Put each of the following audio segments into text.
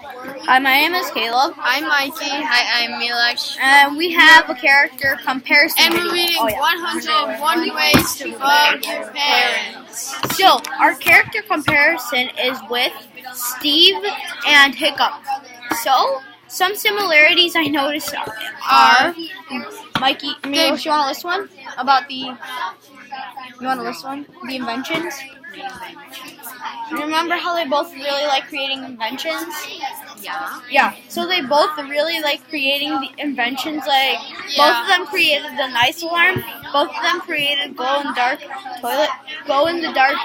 Hi, my name is Caleb. I'm Mikey. Hi, I'm Milesh. And we have a character comparison And we're video. reading 101 Ways to Love Your Parents. So, our character comparison is with Steve and Hiccup. So, some similarities I noticed are Mikey, Milesh, you want to list one? About the... You want to list one? The inventions? Remember how they both really like creating inventions? Yeah. Yeah, so they both really like creating the inventions. Like, both of them created the nice alarm. Both of them created glow in the dark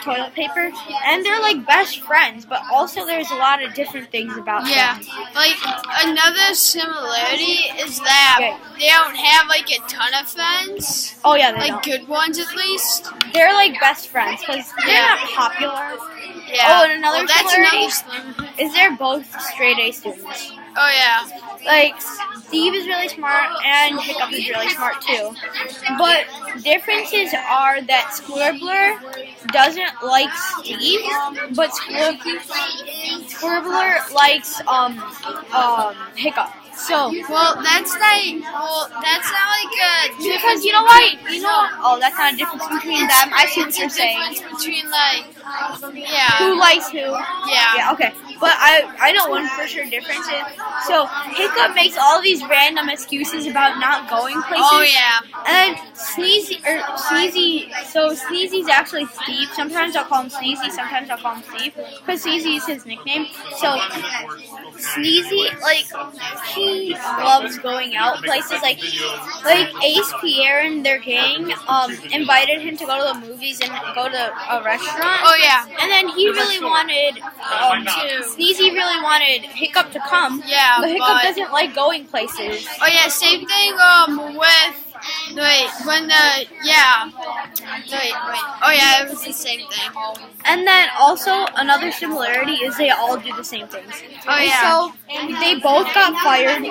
toilet paper. And they're like best friends, but also there's a lot of different things about them. Like another similarity is that they don't have like a ton of friends. Oh yeah, they like don't. Good ones at least. They're like best friends because they're not popular. Yeah. Oh, and another similarity is they're both straight A students. Oh yeah. Like, Steve is really smart and Hiccup is really smart too. But differences are that Squibbler doesn't like Steve, but Squibbler likes Hiccup. So that's not like a because you know what? Oh, that's not a difference between them. I see what you're saying. Between who likes who. Yeah. Okay. But I know one for sure difference is, so Hiccup makes all these random excuses about not going places. Oh yeah. And Sneezy's actually Steve. Sometimes I'll call him Sneezy, sometimes I'll call him Steve, because Sneezy is his nickname. So Sneezy, like, he loves going out places. Like Ace, Pierre, and their gang invited him to go to the movies and go to a restaurant. Oh yeah. And then he really wanted Sneezy really wanted Hiccup to come. Yeah. But Hiccup doesn't like going places. Oh yeah, same thing with Oh yeah, it was the same thing. And then also another similarity is they all do the same things. Oh yeah. So they both got fired from the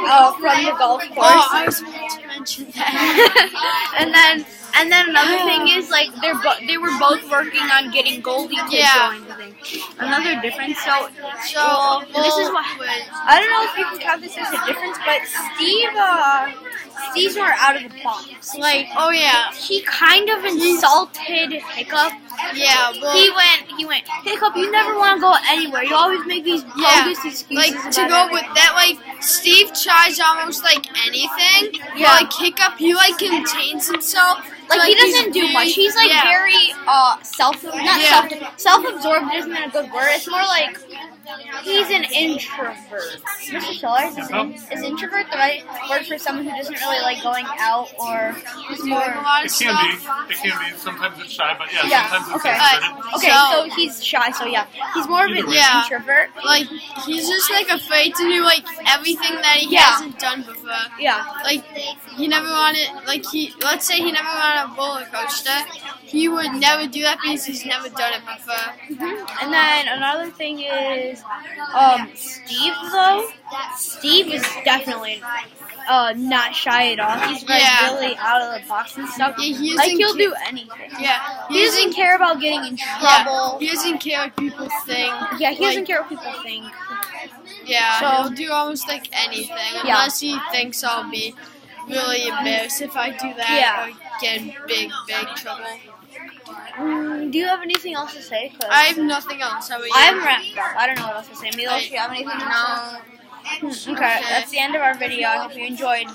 golf course. Oh, I was going to mention that. and then another thing is like they were both working on getting Goldie to join the thing. Another difference. So this is what I don't know if you can count this as a difference, but Steve's more out of the box. Like, oh yeah, he kind of insulted Hiccup. Yeah, well, he went, Hiccup, you never want to go anywhere. You always make these bogus excuses. Like, to go with that, like, Steve tries almost, like, anything. Yeah. But, like, Hiccup, he, like, contains himself. Like, he doesn't do much. He's, like, very, self-absorbed isn't a good word. It's more like, he's an introvert. Mr. Sellers, is introvert the right word for someone who doesn't really like going out or is more... It can be. Sometimes it's shy, but sometimes it's introverted. Okay, so he's shy, so he's more of an introvert. Like, he's just, like, afraid to do, like, everything that he hasn't done before. Yeah. Like, he never wanted, like, let's say he never wanted a roller coaster. He would never do that because he's never done it before. And then another thing is, Steve, though. Steve is definitely not shy at all. He's really out of the box and stuff. Yeah, he'll do anything. Yeah. He doesn't care about getting in trouble. Yeah. He doesn't care what people think. Yeah, he doesn't care what people think. Yeah, so he'll do almost like anything. Unless he thinks I'll be really embarrassed if I do that or get in big trouble. Do you have anything else to say? I have nothing else. How about you? I'm wrapped up. I don't know what else to say. Milos, do you have anything to say? No. Okay, that's the end of our video. I hope you enjoyed.